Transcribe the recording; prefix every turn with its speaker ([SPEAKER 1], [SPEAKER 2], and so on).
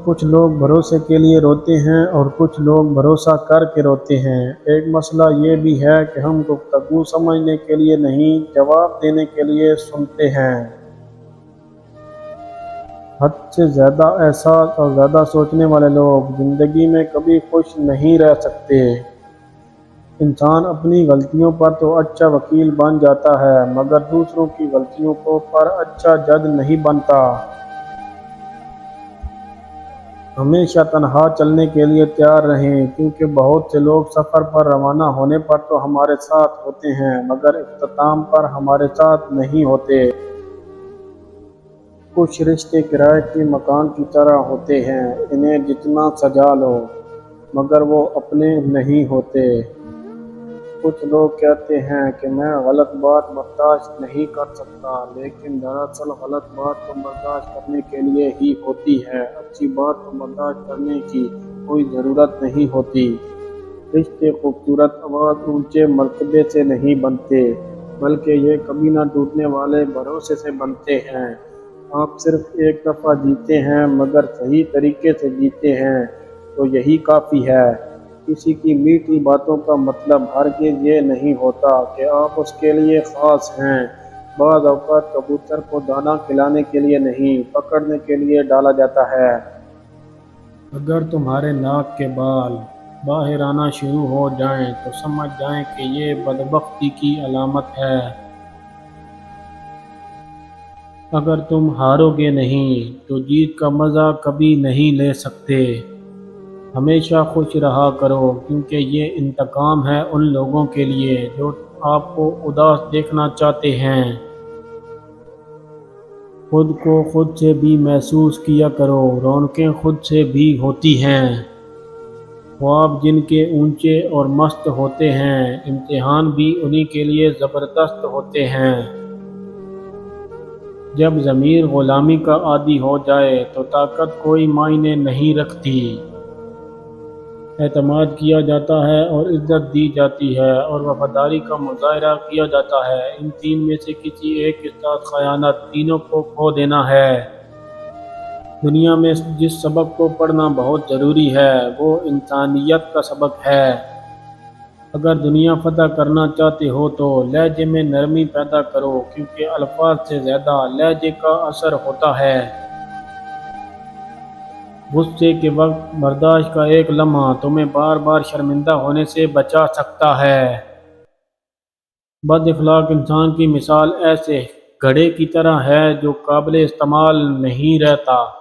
[SPEAKER 1] کچھ لوگ بھروسے کے لیے روتے ہیں اور کچھ لوگ بھروسہ کر کے روتے ہیں۔ ایک مسئلہ یہ بھی ہے کہ ہم گفتگو سمجھنے کے لیے نہیں، جواب دینے کے لیے سنتے ہیں۔ حد سے زیادہ احساس اور زیادہ سوچنے والے لوگ زندگی میں کبھی خوش نہیں رہ سکتے۔ انسان اپنی غلطیوں پر تو اچھا وکیل بن جاتا ہے مگر دوسروں کی غلطیوں پر اچھا جج نہیں بنتا۔ ہمیشہ تنہا چلنے کے لیے تیار رہیں، کیونکہ بہت سے لوگ سفر پر روانہ ہونے پر تو ہمارے ساتھ ہوتے ہیں مگر اختتام پر ہمارے ساتھ نہیں ہوتے۔ کچھ رشتے کرائے کے مکان کی طرح ہوتے ہیں، انہیں جتنا سجا لو مگر وہ اپنے نہیں ہوتے۔ کچھ لوگ کہتے ہیں کہ میں غلط بات برداشت نہیں کر سکتا، لیکن دراصل غلط بات تو برداشت کرنے کے لیے ہی ہوتی ہے، اچھی بات تو برداشت کرنے کی کوئی ضرورت نہیں ہوتی۔ رشتے خوبصورت آواز، اونچے مرتبے سے نہیں بنتے، بلکہ یہ کبھی نہ ٹوٹنے والے بھروسے سے بنتے ہیں۔ آپ صرف ایک دفعہ جیتے ہیں مگر صحیح طریقے سے جیتے ہیں تو یہی کافی ہے۔ کسی کی میٹھی باتوں کا مطلب ہرگز یہ نہیں ہوتا کہ آپ اس کے لیے خاص ہیں۔ بعض اوقات کبوتر کو دانہ کھلانے کے لیے نہیں، پکڑنے کے لیے ڈالا جاتا ہے۔ اگر تمہارے ناک کے بال باہر آنا شروع ہو جائیں تو سمجھ جائیں کہ یہ بدبختی کی علامت ہے۔ اگر تم ہارو گے نہیں تو جیت کا مزہ کبھی نہیں لے سکتے۔ ہمیشہ خوش رہا کرو، کیونکہ یہ انتقام ہے ان لوگوں کے لیے جو آپ کو اداس دیکھنا چاہتے ہیں۔ خود کو خود سے بھی محسوس کیا کرو، رونقیں خود سے بھی ہوتی ہیں۔ خواب جن کے اونچے اور مست ہوتے ہیں، امتحان بھی انہی کے لیے زبردست ہوتے ہیں۔ جب ضمیر غلامی کا عادی ہو جائے تو طاقت کوئی معنی نہیں رکھتی۔ اعتماد کیا جاتا ہے اور عزت دی جاتی ہے اور وفاداری کا مظاہرہ کیا جاتا ہے، ان تین میں سے کسی ایک کے ساتھ خیانت تینوں کو کھو دینا ہے۔ دنیا میں جس سبق کو پڑھنا بہت ضروری ہے وہ انسانیت کا سبق ہے۔ اگر دنیا فتح کرنا چاہتے ہو تو لہجے میں نرمی پیدا کرو، کیونکہ الفاظ سے زیادہ لہجے کا اثر ہوتا ہے۔ غصے کے وقت برداشت کا ایک لمحہ تمہیں بار بار شرمندہ ہونے سے بچا سکتا ہے۔ بد اخلاق انسان کی مثال ایسے گھڑے کی طرح ہے جو قابل استعمال نہیں رہتا۔